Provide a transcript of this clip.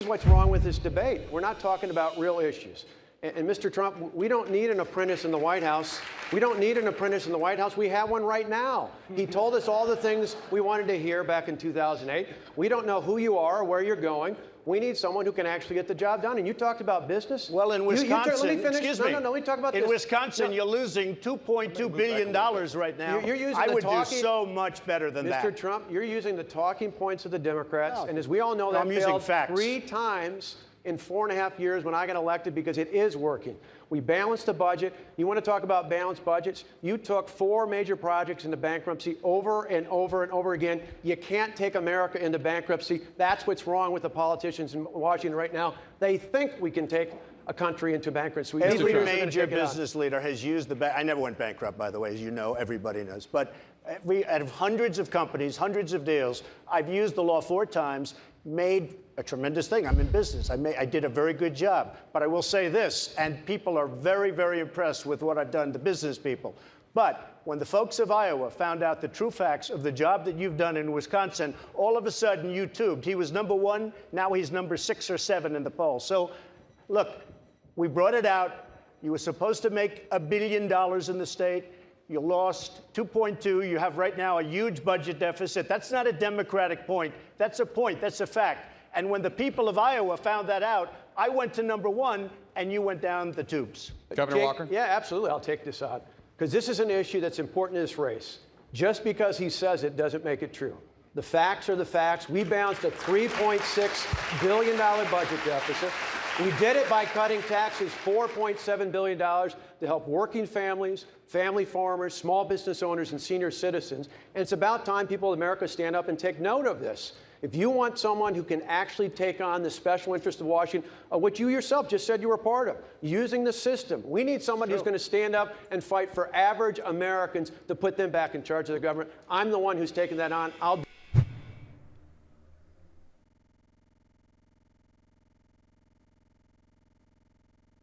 What's wrong with this debate? We're not talking about real issues. And Mr. Trump, we don't need an apprentice in the White House. We don't need an apprentice in the White House. We have one right now. He told us all the things we wanted to hear back in 2008. We don't know who you are or where you're going. We need someone who can actually get the job done. And you talked about business. Well, in Wisconsin, let me finish. excuse me. No, we talk about in this. Wisconsin, you're losing $2.2 billion right now. You're using I the would talking, do so much better than that. Mr. Trump, you're using the talking points of the Democrats. No. And as we all know, that I'm using failed facts. 3 times in 4.5 years when I got elected because it is working. We balanced the budget. You want to talk about balanced budgets? You took 4 major projects into bankruptcy over and over and over again. You can't take America into bankruptcy. That's what's wrong with the politicians in Washington right now. They think we can take a country into bankruptcy. Every major business leader has used the I never went bankrupt, by the way, as you know, everybody knows. But out of hundreds of companies, hundreds of deals, I've used the law 4 times, made a tremendous thing. I'm in business. I did a very good job. But I will say this, and people are very, very impressed with what I've done, the business people. But when the folks of Iowa found out the true facts of the job that you've done in Wisconsin, all of a sudden you tubed. He was #1. Now he's number 6 or 7 in the poll. So, look, we brought it out. You were supposed to make $1 billion in the state. You lost 2.2. You have right now a huge budget deficit. That's not a Democratic point. That's a point. That's a fact. And when the people of Iowa found that out, I went to #1, and you went down the tubes. Governor Walker? Yeah, absolutely. I'll take this on. Because this is an issue that's important in this race. Just because he says it doesn't make it true. The facts are the facts. We balanced a $3.6 billion budget deficit. We did it by cutting taxes $4.7 billion to help working families, family farmers, small business owners, and senior citizens. And it's about time people in America stand up and take note of this. If you want someone who can actually take on the special interest of Washington, which you yourself just said you were part of, using the system, we need someone who's going to stand up and fight for average Americans to put them back in charge of the government. I'm the one who's taking that on. I'll do